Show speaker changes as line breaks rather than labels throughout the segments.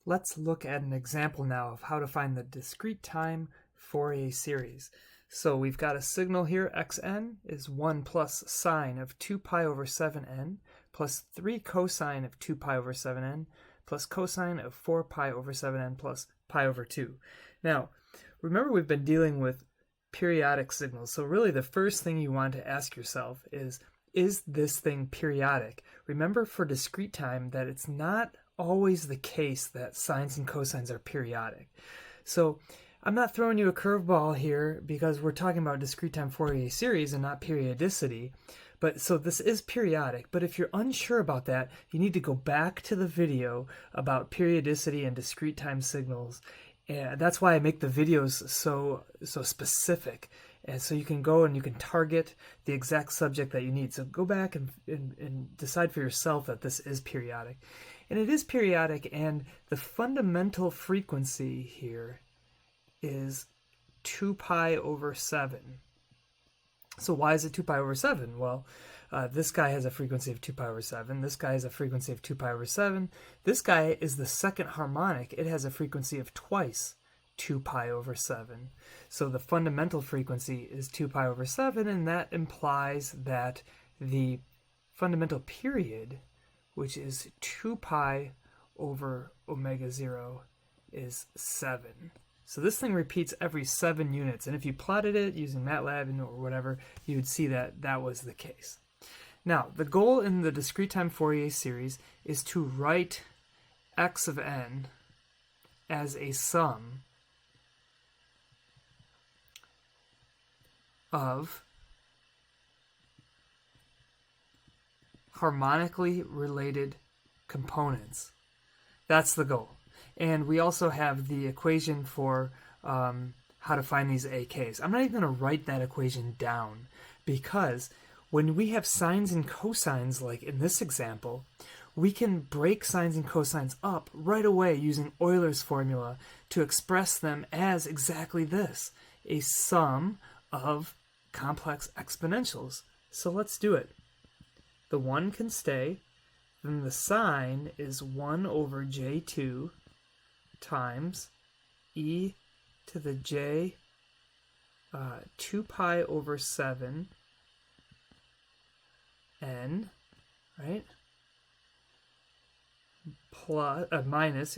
Let's look at an example now of how to find the discrete time Fourier series. So we've got a signal here, xn is 1 plus sine of 2 pi over 7n plus 3 cosine of 2 pi over 7n plus cosine of 4 pi over 7n plus pi over 2. Now, remember we've been dealing with periodic signals, so really the first thing you want to ask yourself is this thing periodic? Remember for discrete time that it's not always the case that sines and cosines are periodic. So I'm not throwing you a curveball here because we're talking about discrete time Fourier series and not periodicity. But so this is periodic, but if you're unsure about that, you need to go back to the video about periodicity and discrete time signals. And that's why I make the videos so specific. And so you can go and you can target the exact subject that you need. So go back and decide for yourself that this is periodic. And it is periodic, and the fundamental frequency here is 2 pi over 7. So why is it 2 pi over 7? Well, this guy has a frequency of 2 pi over 7. This guy has a frequency of 2 pi over 7. This guy is the second harmonic. It has a frequency of twice 2 pi over 7. So the fundamental frequency is 2 pi over 7, and that implies that the fundamental period, which is 2 pi over omega 0, is 7. So this thing repeats every 7 units, and if you plotted it using MatLab or whatever, you would see that that was the case. Now, the goal in the discrete time Fourier series is to write x of n as a sum of harmonically related components. That's the goal. And we also have the equation for how to find these AKs. I'm not even going to write that equation down because when we have sines and cosines, like in this example, we can break sines and cosines up right away using Euler's formula to express them as exactly this, a sum of complex exponentials. So let's do it. The 1 can stay, then the sine is 1 over j2 times e to the j 2 pi over 7 n, right? Plus, minus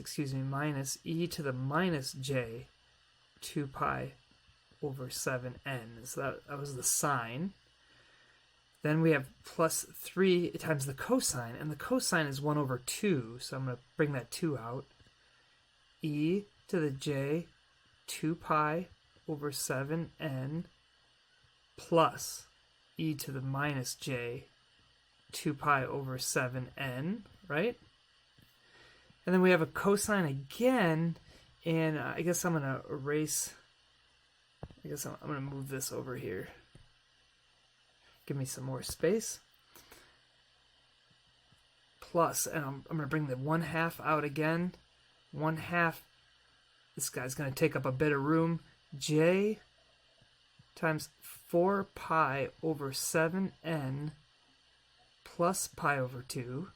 e to the minus j 2 pi over 7n. So that was the sine. Then we have plus 3 times the cosine, and the cosine is 1 over 2, so I'm going to bring that 2 out. E to the j 2 pi over 7n plus e to the minus j 2 pi over 7n, right? And then we have a cosine again, and I guess I'm going to erase, I'm going to move this over here. Give me some more space. Plus, and I'm going to bring the 1/2 out again. 1/2, this guy's going to take up a bit of room. J times 4 pi over 7n plus pi over 2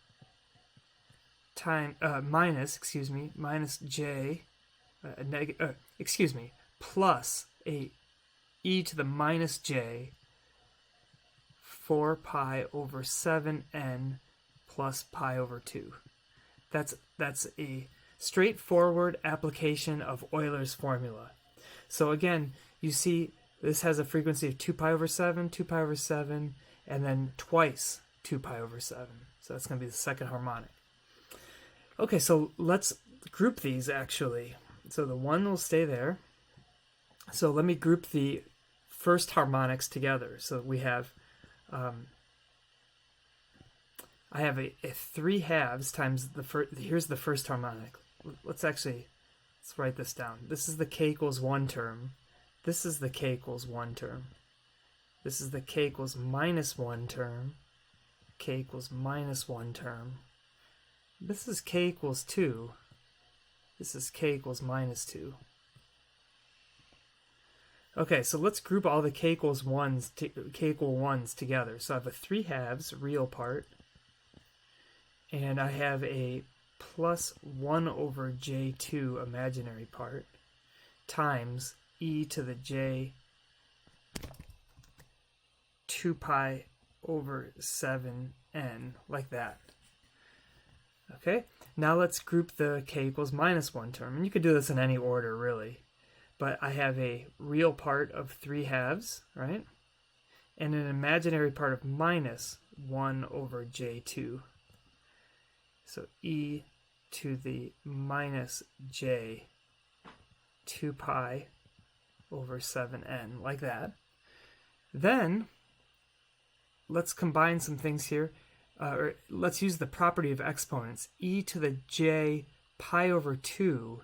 minus j, plus a e to the minus j 4 pi over 7n plus pi over 2. That's a straightforward application of Euler's formula. So again, you see this has a frequency of 2 pi over 7, 2 pi over 7, and then twice 2 pi over 7. So that's going to be the second harmonic. Okay, so let's group these actually. So the 1 will stay there. So let me group the first harmonics together. So we have I have a 3/2 times the first. Here's the first harmonic. Let's write this down. This is the k equals 1 term. This is the k equals 1 term. This is the k equals minus 1 term. K equals minus 1 term. This is k equals 2. This is k equals minus 2. Okay, so let's group all the k equal 1s together. So I have a 3/2 real part, and I have a plus 1 over j2 imaginary part times e to the j 2 pi over 7n, like that. Okay, now let's group the k equals minus 1 term. And you could do this in any order, really. But I have a real part of 3/2, right? And an imaginary part of minus 1 over j2. So e to the minus j 2 pi over 7n, like that. Then let's combine some things here. Or let's use the property of exponents. E to the j pi over 2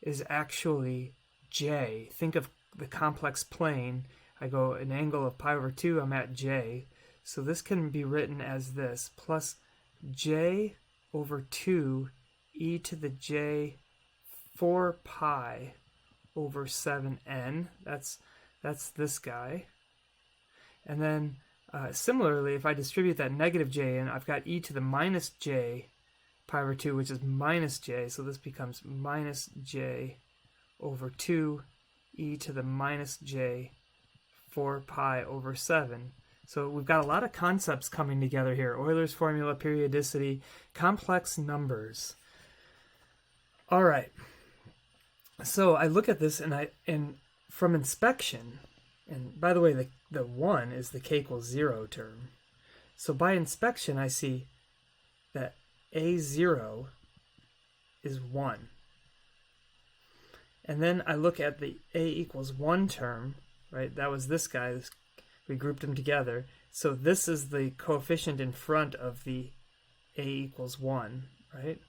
is actually j. Think of the complex plane. I go an angle of pi over 2, I'm at j. So this can be written as this, plus j over 2 e to the j 4 pi over 7n. That's this guy. And then similarly, if I distribute that negative j in, I've got e to the minus j pi over 2, which is minus j. So this becomes minus j over 2 e to the minus j 4 pi over 7. So we've got a lot of concepts coming together here. Euler's formula, periodicity, complex numbers. All right. So I look at this and from inspection, and by the way, the 1 is the k equals 0 term. So by inspection, I see that a0 is 1. And then I look at the a equals 1 term, right? That was this guy. We grouped them together. So this is the coefficient in front of the a equals 1, right?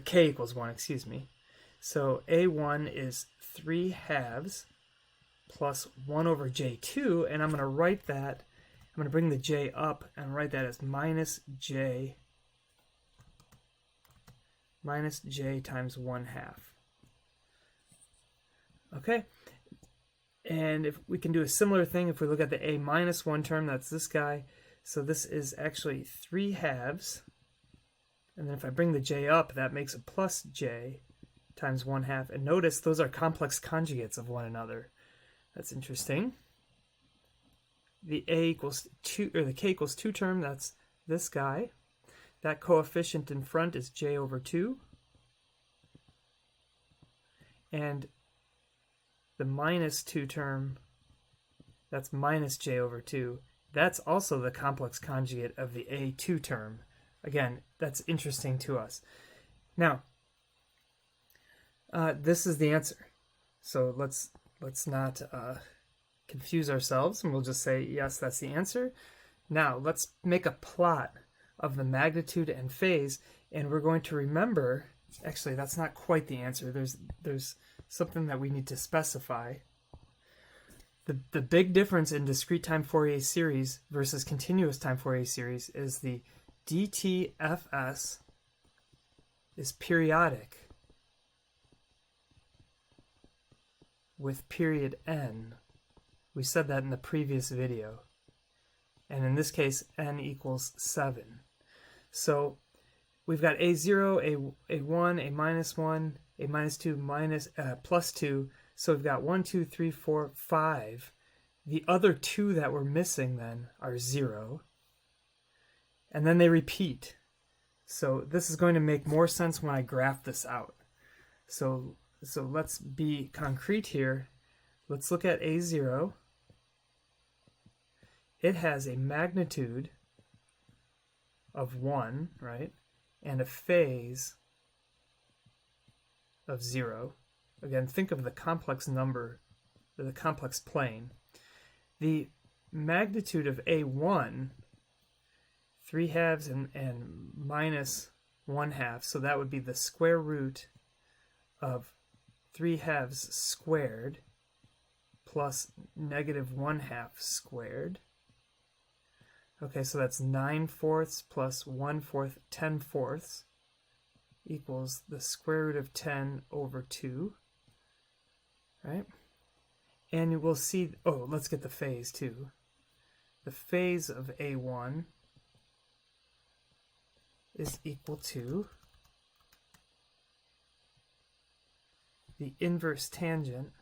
K equals 1, excuse me. So a1 is 3/2 plus 1 over j2, and I'm going to write that, I'm going to bring the j up and write that as minus j times 1/2. Okay, and if we can do a similar thing, if we look at the a minus 1 term, that's this guy. So this is actually 3/2, and then if I bring the j up, that makes a plus j times 1/2. And notice those are complex conjugates of one another. That's interesting. The a equals 2, or the k equals 2 term, that's this guy. That coefficient in front is j over 2. And the minus 2 term, that's minus j over 2. That's also the complex conjugate of the a2 term. Again, that's interesting to us. Now, this is the answer. So let's not confuse ourselves, and we'll just say, yes, that's the answer. Now, let's make a plot of the magnitude and phase, and we're going to remember, actually, that's not quite the answer. There's something that we need to specify. The big difference in discrete time Fourier series versus continuous time Fourier series is the dtfs is periodic with period n. We said that in the previous video. And in this case, n equals 7. So we've got a0, a1, a minus 1, a minus 2, plus 2. So we've got 1, 2, 3, 4, 5. The other 2 that we're missing then are 0. And then they repeat. So this is going to make more sense when I graph this out. So let's be concrete here. Let's look at a0. It has a magnitude of 1, right? And a phase of 0. Again, think of the complex number, or the complex plane. The magnitude of a1, 3/2 and minus 1/2, so that would be the square root of 3/2 squared plus negative 1/2 squared. Okay, so that's 9/4 plus 1/4, 10/4 equals the square root of 10 over 2, right? And you will see, oh, let's get the phase too. The phase of A1 is equal to the inverse tangent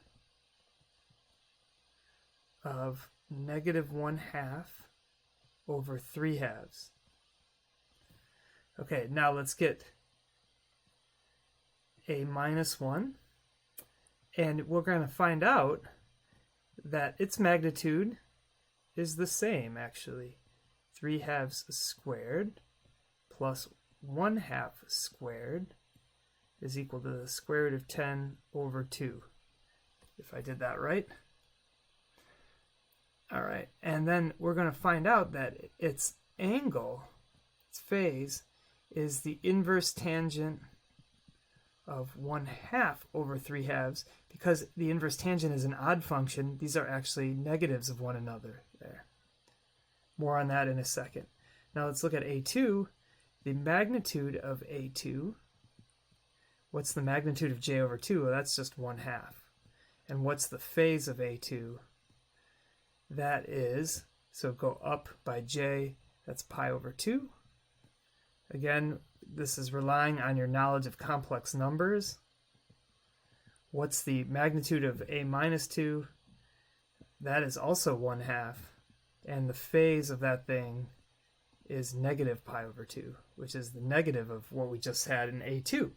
of -1/2 over 3/2. Okay, now let's get a -1, and we're going to find out that its magnitude is the same, actually. 3/2 squared plus 1/2 squared is equal to the square root of 10 over 2, if I did that right. All right, and then we're going to find out that its angle, its phase, is the inverse tangent of 1/2 over 3/2. Because the inverse tangent is an odd function, these are actually negatives of one another there. More on that in a second. Now let's look at A2. The magnitude of A2, what's the magnitude of j over 2? Well, that's just 1/2. And what's the phase of A2? That is, so go up by j, that's pi over 2. Again, this is relying on your knowledge of complex numbers. What's the magnitude of a minus 2? That is also 1/2. And the phase of that thing is negative pi over 2, which is the negative of what we just had in A2.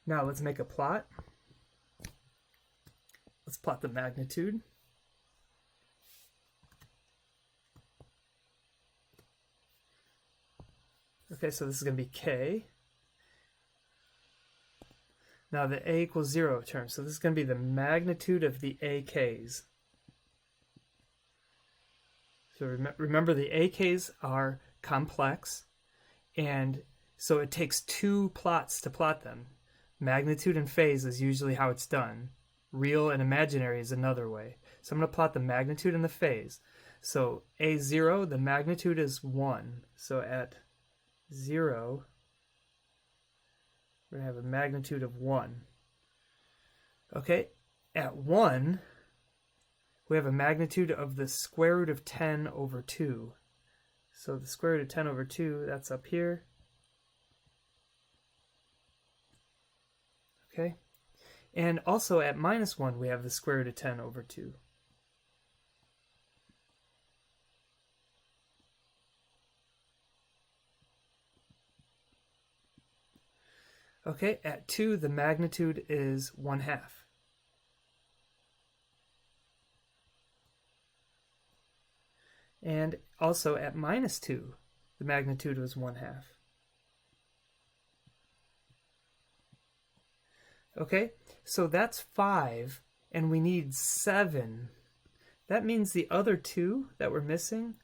Now let's make a plot. Let's plot the magnitude. Okay, so this is going to be k. Now the a equals 0 term, so this is going to be the magnitude of the AKs. So remember the AKs are complex, and so it takes two plots to plot them. Magnitude and phase is usually how it's done. Real and imaginary is another way. So I'm going to plot the magnitude and the phase. So A0, the magnitude is 1. So at 0, we're going to have a magnitude of 1. Okay, at 1, we have a magnitude of the square root of 10 over 2. So the square root of 10 over 2, that's up here. Okay, and also at -1, we have the square root of 10 over 2. Okay, at 2, the magnitude is 1/2. And also at -2, the magnitude was 1/2. Okay, so that's 5, and we need 7. That means the other two that we're missing,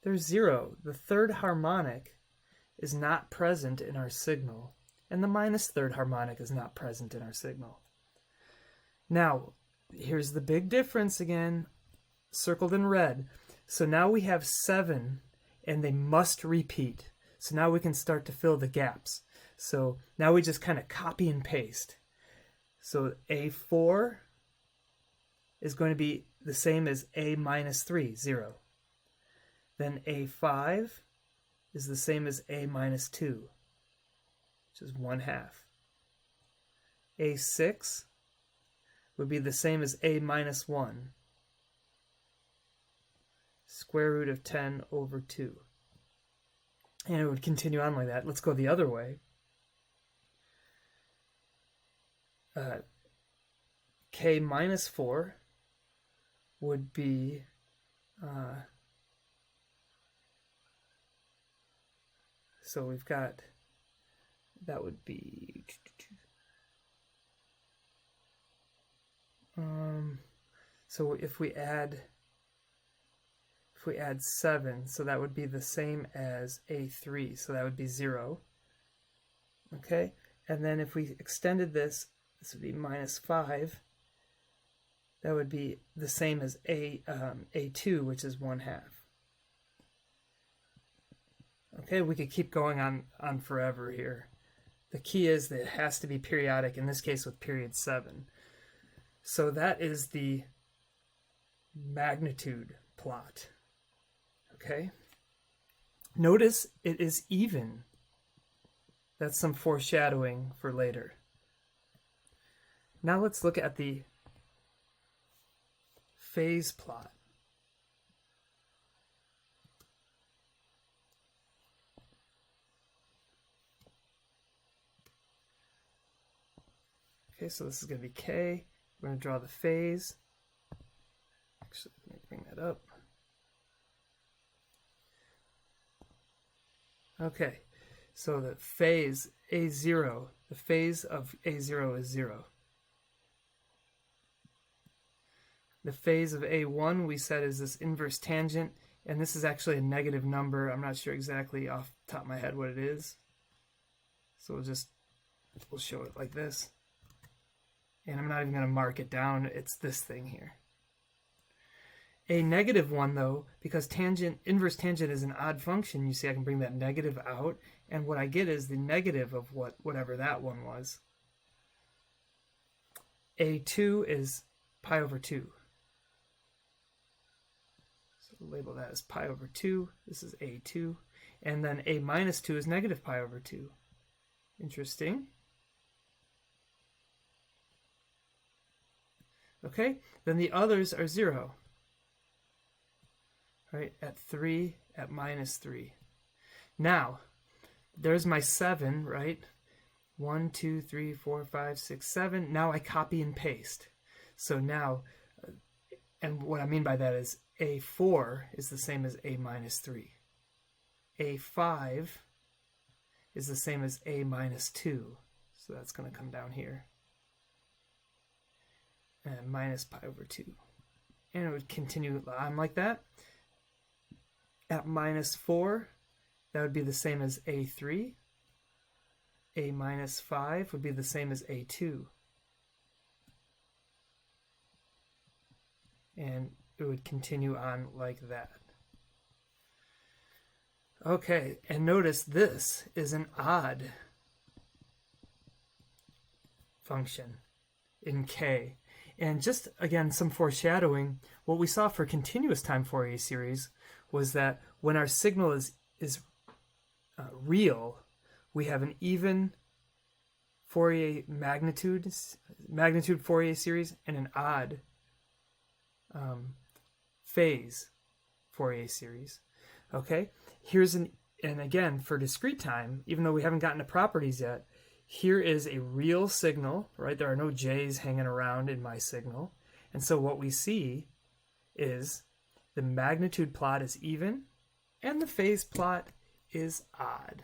they're 0. The third harmonic is not present in our signal, and the -3rd harmonic is not present in our signal. Now, here's the big difference again, circled in red. So now we have 7, and they must repeat. So now we can start to fill the gaps. So now we just kind of copy and paste. So A4 is going to be the same as A -3, 0. Then A5 is the same as A -2, which is 1/2. A6 would be the same as A -1, square root of 10 over 2. And it would continue on like that. Let's go the other way. K -4 would be so we've got, that would be so if we add 7, so that would be the same as A3, so that would be 0. Okay, and then if we extended this would be -5. That would be the same as A2, which is 1/2. Okay, we could keep going on forever here. The key is that it has to be periodic, in this case with period 7. So that is the magnitude plot. Okay, notice it is even. That's some foreshadowing for later. Now let's look at the phase plot. Okay, so this is going to be K. We're going to draw the phase. Actually, let me bring that up. Okay, so the phase A0, the phase of A0 is 0. The phase of A1 we said is this inverse tangent, and this is actually a negative number. I'm not sure exactly off the top of my head what it is. So we'll show it like this. And I'm not even going to mark it down. It's this thing here. A negative one, though, because inverse tangent is an odd function, you see I can bring that negative out, and what I get is the negative of whatever that one was. A2 is pi over 2. So we'll label that as pi over 2. This is A2. And then A minus 2 is negative pi over 2. Interesting. Okay, then the others are 0. Right, at 3, at minus 3. Now, there's my 7, right? 1, 2, 3, 4, 5, 6, 7. Now I copy and paste. So now, and what I mean by that is A4 is the same as A minus 3. A5 is the same as A minus 2. So that's going to come down here. And minus pi over 2. And it would continue on like that. At minus 4, that would be the same as A3. A minus 5 would be the same as A2. And it would continue on like that. Okay, and notice this is an odd function in K. And just, again, some foreshadowing, what we saw for continuous time Fourier series was that when our signal is real, we have an even Fourier magnitude Fourier series and an odd phase Fourier series. Okay, and again, for discrete time, even though we haven't gotten to properties yet, here is a real signal, right? There are no J's hanging around in my signal. And so what we see is the magnitude plot is even and the phase plot is odd.